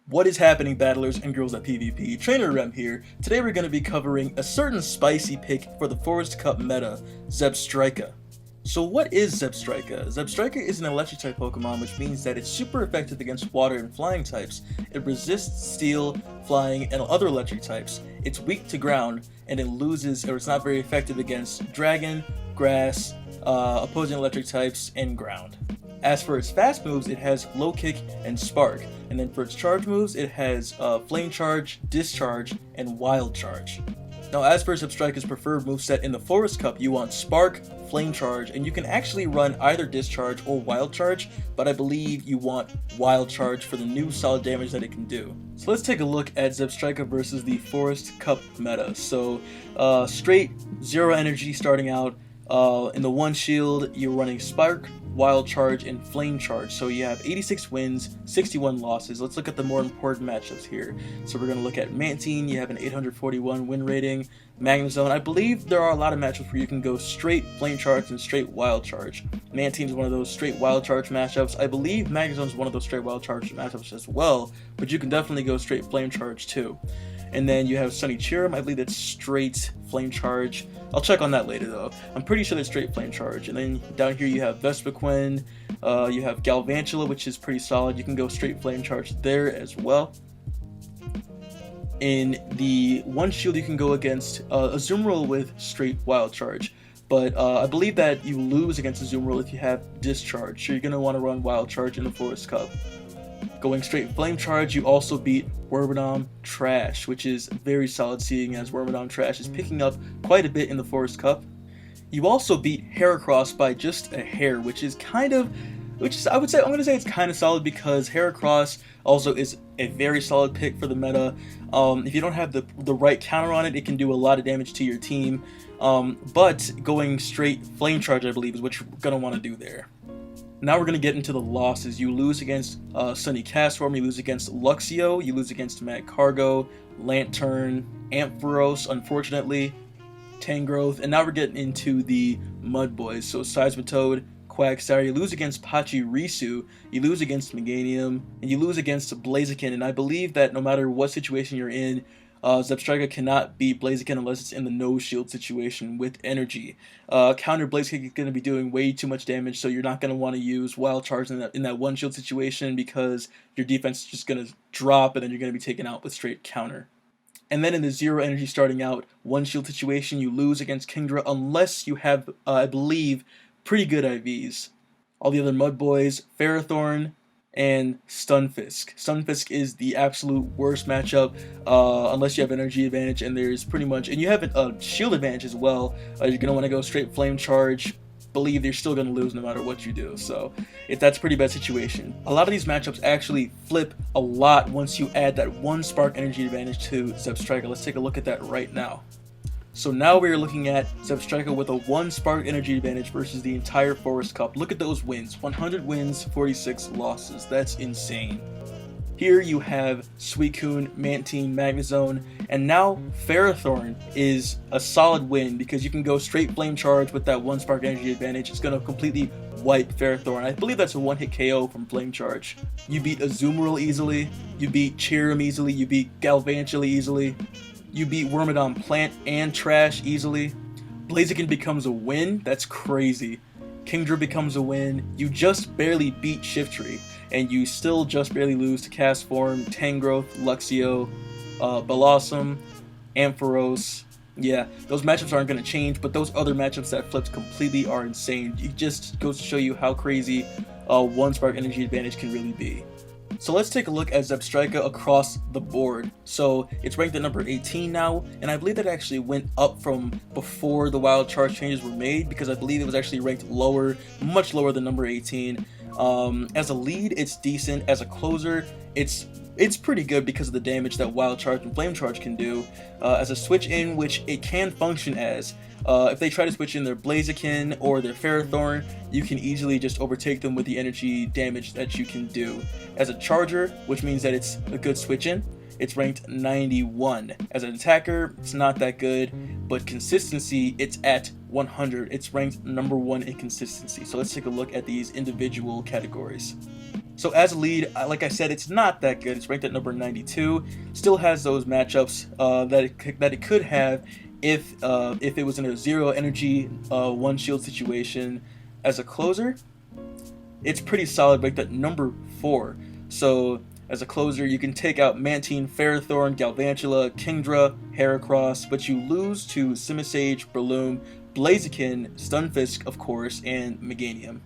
What is happening, battlers and girls at PvP? Trainer Rem here. Today we're going to be covering a certain spicy pick for the Forest Cup meta, Zebstrika. So what is Zebstrika? Zebstrika is an Electric-type Pokemon, which means that it's super effective against water and flying types. It resists steel, flying, and other electric types. It's weak to ground, and it loses, or it's not very effective against dragon, grass, opposing electric types, and ground. As for its fast moves, it has Low Kick and Spark, and then for its charge moves, it has Flame Charge, Discharge, and Wild Charge. Now, as for Zebstrika's preferred moveset in the Forest Cup, you want Spark, Flame Charge, and you can actually run either Discharge or Wild Charge, but I believe you want Wild Charge for the new solid damage that it can do. So let's take a look at Zebstrika versus the Forest Cup meta. So, straight zero energy starting out. In the one shield, you're running Spark, Wild Charge, and Flame Charge. So you have 86 wins, 61 losses. Let's look at the more important matchups here. So we're going to look at Mantine. You have an 841 win rating. Magnezone. I believe there are a lot of matchups where you can go straight Flame Charge and straight Wild Charge. Mantine is one of those straight Wild Charge matchups. I believe Magnezone is one of those straight Wild Charge matchups as well, but you can definitely go straight Flame Charge too. And then you have Sunny Cheerum. I believe that's straight Flame Charge. I'll check on that later though. I'm pretty sure that's straight Flame Charge. And then down here you have Vespiquen, you have Galvantula, which is pretty solid. You can go straight Flame Charge there as well. In the one shield you can go against Azumarill with straight Wild Charge. But I believe that you lose against Azumarill if you have Discharge. So you're going to want to run Wild Charge in the Forest Cup. Going straight Flame Charge, you also beat Wormadam Trash, which is very solid, seeing as Wormadam Trash is picking up quite a bit in the Forest Cup. You also beat Heracross by just a hair, I'm going to say it's kind of solid because Heracross also is a very solid pick for the meta. If you don't have the right counter on it, it can do a lot of damage to your team. But going straight Flame Charge, I believe, is what you're going to want to do there. Now we're going to get into the losses. You lose against Sunny Castform, you lose against Luxio, you lose against Magcargo, Lantern, Ampharos, unfortunately, Tangrowth, and now we're getting into the Mud Boys. So Seismitoad, Quagsire, you lose against Pachirisu, you lose against Meganium, and you lose against Blaziken, and I believe that no matter what situation you're in, Zebstrika cannot beat Blaziken unless it's in the no shield situation with energy. Counter Blaziken is going to be doing way too much damage, so you're not going to want to use Wild Charge in that one shield situation because your defense is just going to drop and then you're going to be taken out with straight counter. And then in the zero energy starting out one shield situation, you lose against Kingdra unless you have, I believe, pretty good IVs. All the other Mud Boys, Ferrothorn, and Stunfisk. Stunfisk is the absolute worst matchup unless you have energy advantage, and there's pretty much, and you have a shield advantage as well. You're going to want to go straight Flame Charge. Believe you're still going to lose no matter what you do, so that's a pretty bad situation. A lot of these matchups actually flip a lot once you add that one Spark energy advantage to Zebstrika. Let's take a look at that right now. So now we are looking at Zebstrika with a 1 Spark energy advantage versus the entire Forest Cup. Look at those wins. 100 wins, 46 losses. That's insane. Here you have Suicune, Mantine, Magnezone, and now Ferrothorn is a solid win because you can go straight Flame Charge with that 1 Spark energy advantage. It's going to completely wipe Ferrothorn. I believe that's a one-hit KO from Flame Charge. You beat Azumarill easily, you beat Cheerum easily, you beat Galvantula easily. You beat Wormadam Plant and Trash easily. Blaziken becomes a win. That's crazy. Kingdra becomes a win. You just barely beat Shiftry, and you still just barely lose to Castform, Tangrowth, Luxio, Bellossom, Ampharos. Yeah, those matchups aren't going to change, but those other matchups that flipped completely are insane. It just goes to show you how crazy 1 Spark energy advantage can really be. So let's take a look at Zebstrika across the board. So it's ranked at number 18 now, and I believe that actually went up from before the Wild Charge changes were made because I believe it was actually ranked lower, much lower than number 18. As a lead, it's decent. As a closer, it's pretty good because of the damage that Wild Charge and Flame Charge can do. As a switch in, which it can function as, if they try to switch in their Blaziken or their Ferrothorn, you can easily just overtake them with the energy damage that you can do. As a charger, which means that it's a good switch in, it's ranked 91. As an attacker, it's not that good, but consistency, it's at 100. It's ranked number 1 in consistency. So let's take a look at these individual categories. So as a lead, like I said, it's not that good. It's ranked at number 92. Still has those matchups that it could have if it was in a 0 energy, 1 shield situation. As a closer, it's pretty solid, ranked at number 4. So as a closer, you can take out Mantine, Ferrothorn, Galvantula, Kingdra, Heracross, but you lose to Simisage, Breloom, Blaziken, Stunfisk, of course, and Meganium.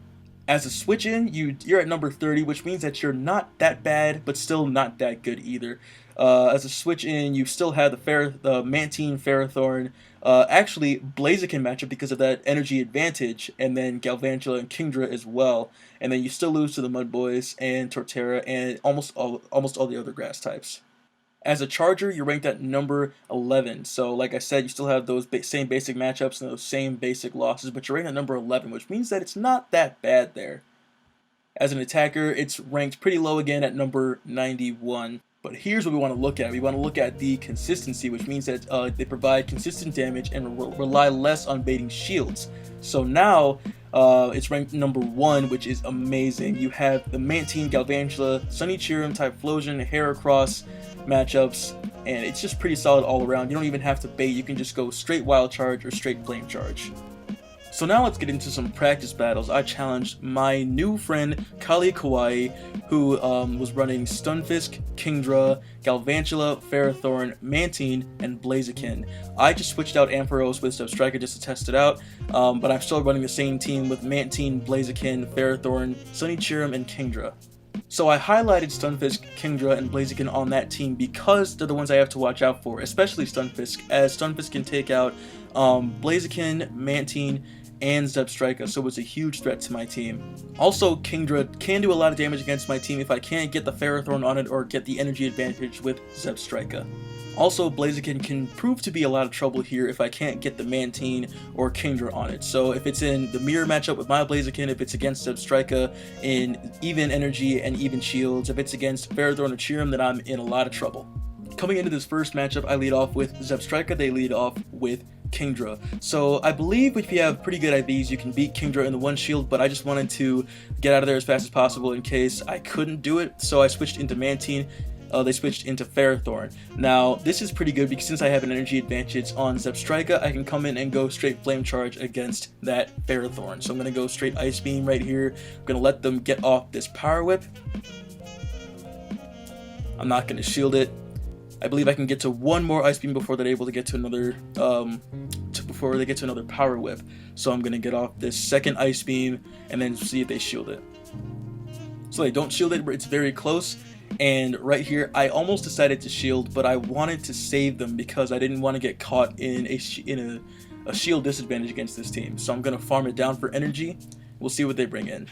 As a switch-in, you're at number 30, which means that you're not that bad, but still not that good either. As a switch-in, you still have the Mantine, Ferrothorn, actually Blaziken matchup because of that energy advantage, and then Galvantula and Kingdra as well. And then you still lose to the Mud Boys and Torterra and almost all the other grass types. As a charger, you're ranked at number 11. So, like I said, you still have those same basic matchups and those same basic losses, but you're ranked at number 11, which means that it's not that bad there. As an attacker, it's ranked pretty low again at number 91. But here's what we want to look at. We want to look at the consistency, which means that they provide consistent damage and rely less on baiting shields. So now, it's ranked number 1, which is amazing. You have the Mantine, Galvantula, Sunny Cheerium, Typhlosion, Heracross matchups, and it's just pretty solid all around. You don't even have to bait. You can just go straight Wild Charge or straight Flame Charge. So now let's get into some practice battles. I challenged my new friend Kali Kawaii, who was running Stunfisk, Kingdra, Galvantula, Ferrothorn, Mantine, and Blaziken. I just switched out Ampharos with Zebstrika just to test it out, but I'm still running the same team with Mantine, Blaziken, Ferrothorn, Sunny Cheerium, and Kingdra. So I highlighted Stunfisk, Kingdra, and Blaziken on that team because they're the ones I have to watch out for, especially Stunfisk, as Stunfisk can take out Blaziken, Mantine, and Zebstrika, so it's a huge threat to my team. Also, Kingdra can do a lot of damage against my team if I can't get the Ferrothorn on it or get the energy advantage with Zebstrika. Also, Blaziken can prove to be a lot of trouble here if I can't get the Mantine or Kingdra on it. So if it's in the mirror matchup with my Blaziken, if it's against Zebstrika in even energy and even shields, if it's against Ferrothorn or Cheerium, then I'm in a lot of trouble. Coming into this first matchup, I lead off with Zebstrika, they lead off with Kingdra. So I believe if you have pretty good IVs, you can beat Kingdra in the one shield, but I just wanted to get out of there as fast as possible in case I couldn't do it, so I switched into Mantine. They switched into Ferrothorn. Now, this is pretty good because since I have an energy advantage on Zebstrika, I can come in and go straight Flame Charge against that Ferrothorn. So I'm going to go straight Ice Beam right here. I'm going to let them get off this Power Whip. I'm not going to shield it. I believe I can get to one more Ice Beam before they're able to get to another, before they get to another Power Whip. So I'm going to get off this second Ice Beam and then see if they shield it. So they don't shield it, but it's very close. And right here, I almost decided to shield, but I wanted to save them because I didn't want to get caught in a shield disadvantage against this team. So I'm going to farm it down for energy. We'll see what they bring in.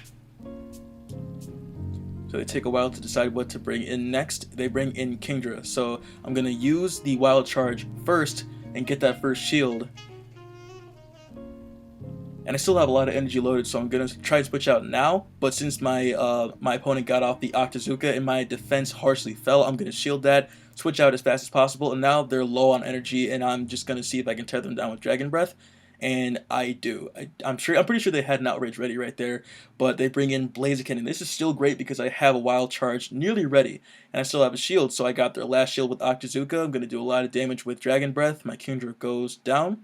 So they take a while to decide what to bring in next. They bring in Kingdra. So I'm going to use the Wild Charge first and get that first shield. And I still have a lot of energy loaded, so I'm going to try to switch out now. But since my my opponent got off the Octazooka and my defense harshly fell, I'm going to shield that, switch out as fast as possible. And now they're low on energy, and I'm just going to see if I can tear them down with Dragon Breath. And I do. I'm pretty sure they had an Outrage ready right there, but they bring in Blaziken, and this is still great because I have a Wild Charge nearly ready, and I still have a shield, so I got their last shield with Octazooka. I'm going to do a lot of damage with Dragon Breath. My Kingdra goes down,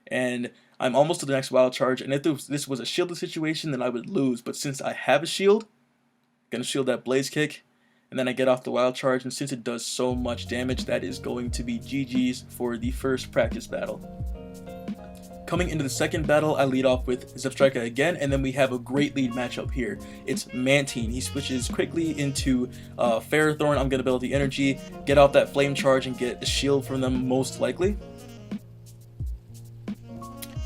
and I'm almost to the next Wild Charge, and if this was a shielded situation, then I would lose, but since I have a shield, I'm going to shield that Blaze Kick, and then I get off the Wild Charge, and since it does so much damage, that is going to be GG's for the first practice battle. Coming into the second battle, I lead off with Zebstrika again, and then we have a great lead matchup here. It's Mantine. He switches quickly into Ferrothorn. I'm going to build the energy, get off that Flame Charge, and get a shield from them most likely.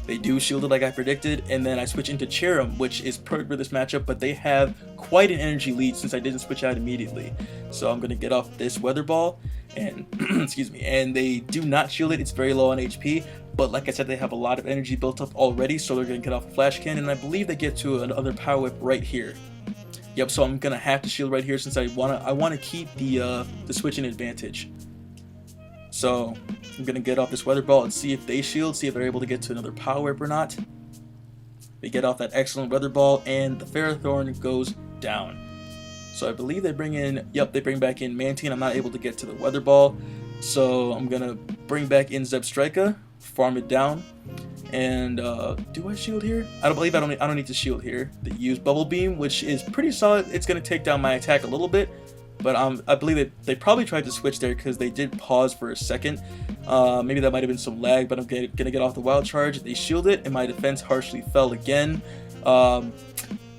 They do shield it like I predicted, and then I switch into Cheerium, which is perfect for this matchup, but they have quite an energy lead since I didn't switch out immediately. So I'm going to get off this Weather Ball, and excuse me, and they do not shield it. It's very low on HP, but like I said, they have a lot of energy built up already, so they're going to get off a Flash Cannon, and I believe they get to another Power Whip right here. Yep, so I'm going to have to shield right here since I want to keep the switching advantage. So I'm going to get off this Weather Ball and see if they shield, see if they're able to get to another Power Whip or not. They get off that excellent Weather Ball, and the Ferrothorn goes down. So I believe they bring in, yep, they bring back in Mantine. I'm not able to get to the Weather Ball, so I'm gonna bring back in Zebstrika, farm it down, and do I shield here? I don't need to shield here. They use Bubble Beam, which is pretty solid. It's gonna take down my attack a little bit, but I believe that they probably tried to switch there because they did pause for a second. Maybe that might have been some lag, but I'm gonna get off the Wild Charge. They shield it, and my defense harshly fell again.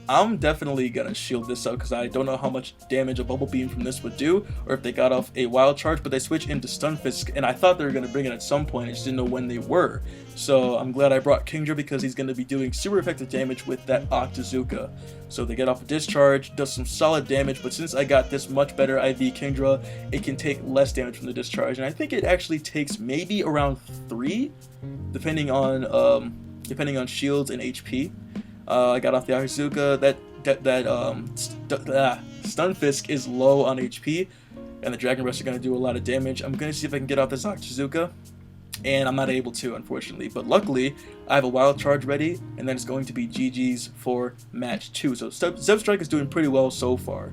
I'm definitely gonna shield this up because I don't know how much damage a Bubble Beam from this would do, or if they got off a Wild Charge, but they switched into Stunfisk, and I thought they were gonna bring it at some point. I just didn't know when they were. So I'm glad I brought Kingdra because he's gonna be doing super effective damage with that Octazooka. So they get off a Discharge, does some solid damage, but since I got this much better IV Kingdra, it can take less damage from the Discharge, and I think it actually takes maybe around 3, depending on shields and HP. I got off the Octazooka. Stunfisk is low on HP, and the Dragon Breath are going to do a lot of damage. I'm going to see if I can get off this Octazooka, and I'm not able to, unfortunately. But luckily, I have a Wild Charge ready, and then it's going to be GG's for match 2. So Zebstrika is doing pretty well so far.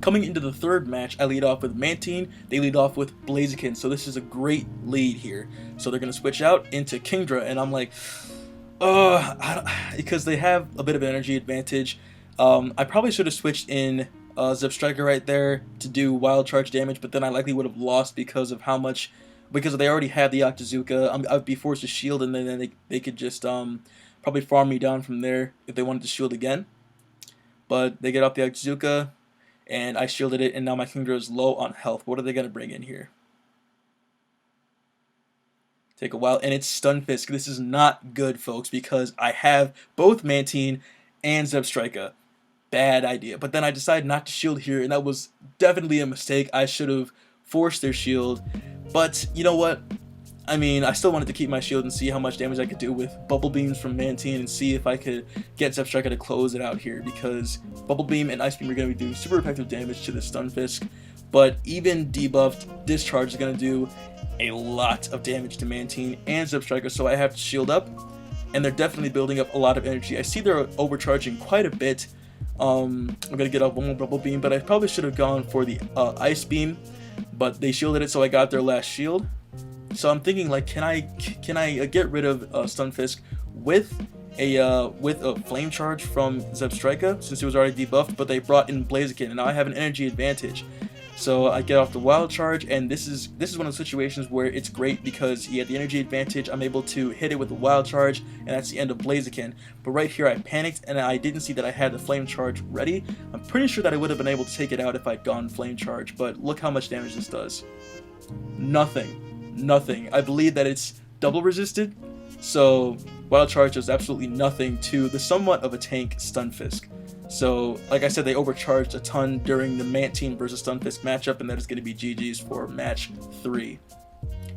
Coming into the third match, I lead off with Mantine. They lead off with Blaziken, so this is a great lead here. So they're going to switch out into Kingdra, and I'm like, because they have a bit of an energy advantage. I probably should have switched in Zebstrika right there to do Wild Charge damage, but then I likely would have lost because they already had the Octazooka. I'd be forced to shield, and then they could just probably farm me down from there if they wanted to shield again. But they get off the Octazooka, and I shielded it, and now my Kingdra is low on health. What are they going to bring in here? Take a while, and it's Stunfisk. This is not good, folks, because I have both Mantine and Zebstrika. Bad idea. But then I decided not to shield here, and that was definitely a mistake. I should have forced their shield. But you know what? I mean, I still wanted to keep my shield and see how much damage I could do with Bubble Beams from Mantine and see if I could get Zebstrika to close it out here, because Bubble Beam and Ice Beam are going to be doing super effective damage to the Stunfisk. But even debuffed, Discharge is going to do a lot of damage to Mantine and Zebstrika, so I have to shield up, and they're definitely building up a lot of energy. I see they're overcharging quite a bit. I'm going to get off one more Bubble Beam, but I probably should have gone for the Ice Beam, but they shielded it, so I got their last shield. So I'm thinking, like, can I get rid of Stunfisk with a Flame Charge from Zebstrika, since it was already debuffed, but they brought in Blaziken, and now I have an energy advantage. So I get off the Wild Charge, and this is one of the situations where it's great because he had the energy advantage. I'm able to hit it with the Wild Charge, and that's the end of Blaziken. But right here I panicked, and I didn't see that I had the Flame Charge ready. I'm pretty sure that I would have been able to take it out if I'd gone Flame Charge, but look how much damage this does. Nothing. I believe that it's double resisted, so Wild Charge does absolutely nothing to the somewhat of a tank Stunfisk. So, like I said, they overcharged a ton during the Mantine versus Stunfisk matchup, and that is going to be GG's for match 3.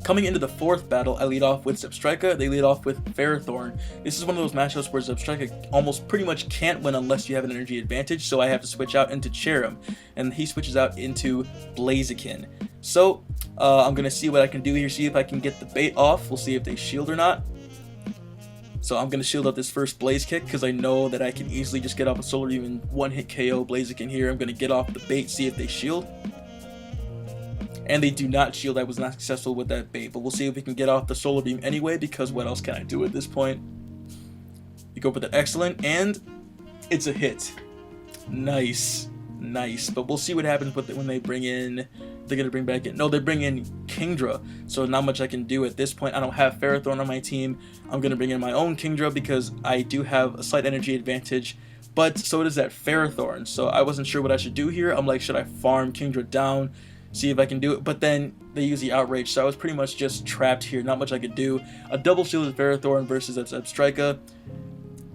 Coming into the fourth battle, I lead off with Zebstrika. They lead off with Ferrothorn. This is one of those matchups where Zebstrika almost pretty much can't win unless you have an energy advantage, so I have to switch out into Cherrim, and he switches out into Blaziken. So, I'm going to see what I can do here, see if I can get the bait off. We'll see if they shield or not. So I'm going to shield up this first Blaze Kick because I know that I can easily just get off a Solar Beam and one-hit KO Blaziken here. I'm going to get off the bait, see if they shield. And they do not shield. I was not successful with that bait, but we'll see if we can get off the Solar Beam anyway, because what else can I do at this point? You go for the Excellent, and it's a hit. Nice. But we'll see what happens when they bring in... They're going to bring back in... No, they bring in Kingdra, so not much I can do at this point. I don't have Ferrothorn on my team. I'm going to bring in my own Kingdra because I do have a slight energy advantage, but so does that Ferrothorn, so I wasn't sure what I should do here. I'm like, should I farm Kingdra down, see if I can do it? But then they use the Outrage, so I was pretty much just trapped here. Not much I could do. A double shielded Ferrothorn versus a Zebstrika,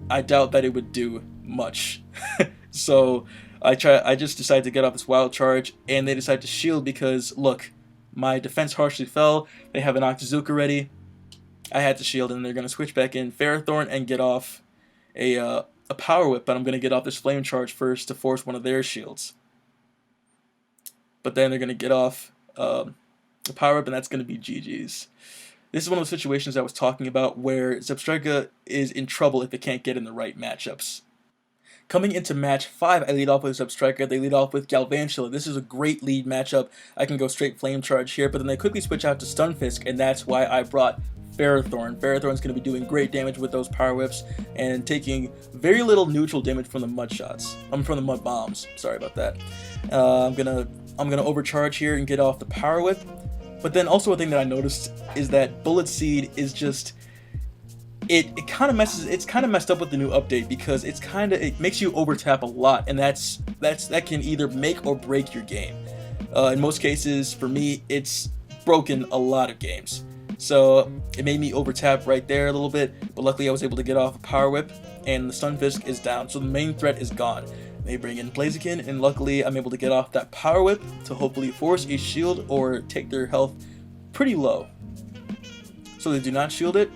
I doubt that it would do much. So I just decided to get off this Wild Charge, and they decided to shield because, look, my defense harshly fell. They have an Octazooka ready. I had to shield, and they're going to switch back in Ferrothorn and get off a Power Whip, but I'm going to get off this Flame Charge first to force one of their shields. But then they're going to get off the Power Whip, and that's going to be GG's. This is one of the situations I was talking about where Zebstrika is in trouble if it can't get in the right matchups. Coming into match 5, I lead off with Zebstrika, they lead off with Galvantula. This is a great lead matchup. I can go straight Flame Charge here, but then they quickly switch out to Stunfisk, and that's why I brought Ferrothorn. Ferrothorn's going to be doing great damage with those Power Whips and taking very little neutral damage from the Mud Shots. From the Mud Bombs. Sorry about that. I'm gonna overcharge here and get off the Power Whip. But then also a thing that I noticed is that Bullet Seed is just it kind of messes. It's kind of messed up with the new update because it makes you overtap a lot, and that can either make or break your game. In most cases, for me, it's broken a lot of games. So it made me overtap right there a little bit, but luckily I was able to get off a Power Whip, and the Stunfisk is down, so the main threat is gone. They bring in Blaziken, and luckily I'm able to get off that Power Whip to hopefully force a shield or take their health pretty low. So they do not shield it,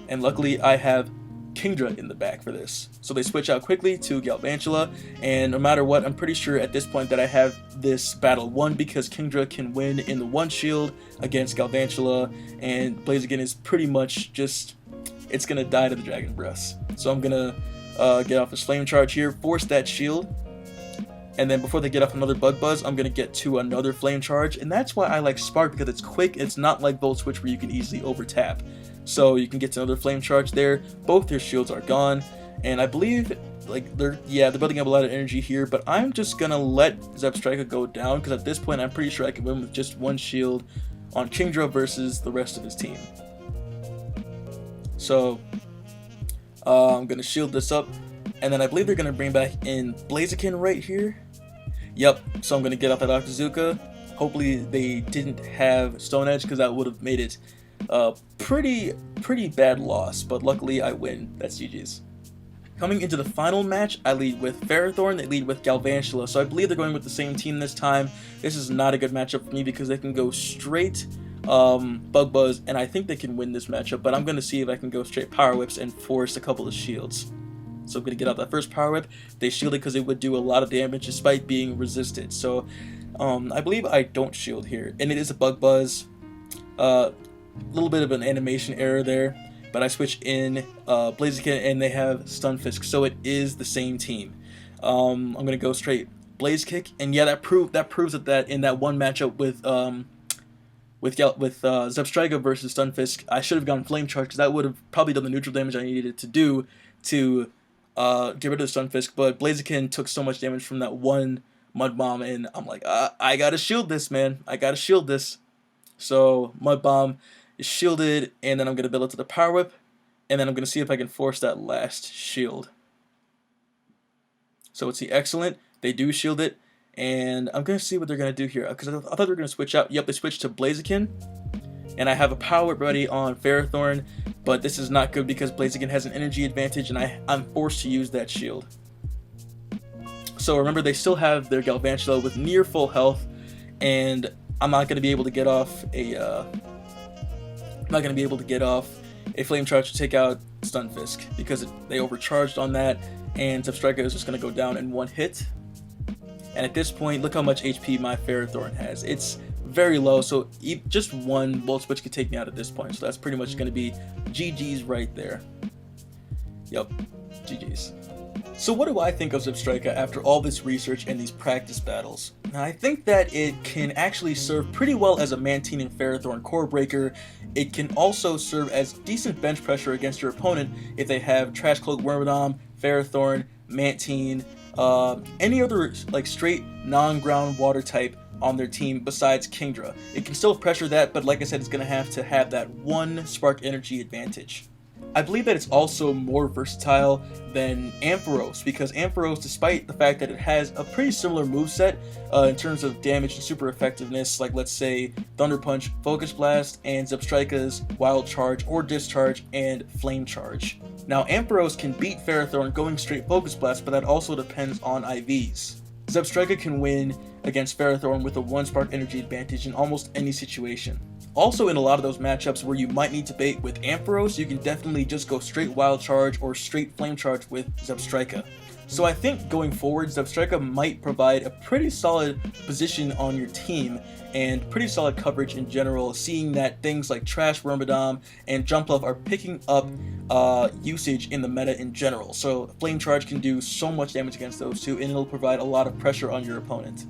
and luckily I have Kingdra in the back for this. So they switch out quickly to Galvantula, and no matter what, I'm pretty sure at this point that I have this battle won because Kingdra can win in the one shield against Galvantula, and Blaziken is pretty much just, it's gonna die to the Dragon Breaths. So I'm gonna get off this Flame Charge here, force that shield, and then before they get off another Bug Buzz, I'm gonna get to another Flame Charge, and that's why I like Spark, because it's quick. It's not like Volt Switch where you can easily overtap. So you can get to another Flame Charge there. Both their shields are gone, and I believe they're building up a lot of energy here, but I'm just gonna let Zebstrika go down because at this point I'm pretty sure I can win with just one shield on Kingdra versus the rest of his team. So I'm gonna shield this up, and then I believe they're gonna bring back in Blaziken right here. Yep, so I'm gonna get off that Octazooka. Hopefully they didn't have Stone Edge because that would have made it pretty bad loss, but luckily I win. That's GG's. Coming into the final match, I lead with Ferrothorn, they lead with Galvantula, so I believe they're going with the same team this time. This is not a good matchup for me because they can go straight Bug Buzz, and I think they can win this matchup, but I'm going to see if I can go straight Power Whips and force a couple of shields. So I'm going to get out that first Power Whip. They shielded because it would do a lot of damage despite being resisted, so I believe I don't shield here, and it is a Bug Buzz. Little bit of an animation error there, but I switch in Blaziken and they have Stunfisk, so it is the same team. I'm gonna go straight Blaze Kick, and yeah, that proves that in that one matchup with Zebstrika versus Stunfisk, I should have gone Flame Charge because that would have probably done the neutral damage I needed to do to get rid of Stunfisk. But Blaziken took so much damage from that one Mud Bomb, and I'm like, I gotta shield this, man. I gotta shield this. So Mud Bomb is shielded, and then I'm going to build it to the Power Whip, and then I'm going to see if I can force that last shield. So it's the Excellent. They do shield it, and I'm going to see what they're going to do here, because I thought they were going to switch out. Yep, they switched to Blaziken, and I have a Power Whip ready on Ferrothorn, but this is not good because Blaziken has an energy advantage, and I'm forced to use that shield. So remember, they still have their Galvantula with near full health, and I'm not going to be able to get off a Flame Charge to take out Stunfisk because they overcharged on that, and Zebstrika is just going to go down in one hit. And at this point, look how much HP my Ferrothorn has. It's very low, so just one Volt Switch could take me out at this point. So that's pretty much going to be GG's right there. Yep, GG's. So what do I think of Zebstrika after all this research and these practice battles? Now, I think that it can actually serve pretty well as a Mantine and Ferrothorn core breaker. It can also serve as decent bench pressure against your opponent if they have Trash Cloak Wormadam, Ferrothorn, Mantine, any other like straight non-ground water type on their team besides Kingdra. It can still pressure that, but like I said, it's going to have that one Spark Energy advantage. I believe that it's also more versatile than Ampharos, because Ampharos, despite the fact that it has a pretty similar moveset in terms of damage and super effectiveness, like let's say Thunder Punch, Focus Blast, and Zebstrika's Wild Charge or Discharge and Flame Charge. Now Ampharos can beat Ferrothorn going straight Focus Blast, but that also depends on IVs. Zebstrika can win against Ferrothorn with a 1 Spark Energy advantage in almost any situation. Also, in a lot of those matchups where you might need to bait with Ampharos, you can definitely just go straight Wild Charge or straight Flame Charge with Zebstrika. So I think going forward, Zebstrika might provide a pretty solid position on your team and pretty solid coverage in general, seeing that things like Trash Wormadam and Jump Love are picking up usage in the meta in general. So Flame Charge can do so much damage against those two, and it'll provide a lot of pressure on your opponent.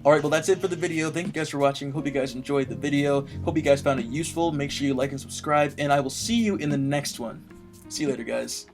Alright, well that's it for the video. Thank you guys for watching. Hope you guys enjoyed the video. Hope you guys found it useful. Make sure you like and subscribe, and I will see you in the next one. See you later, guys.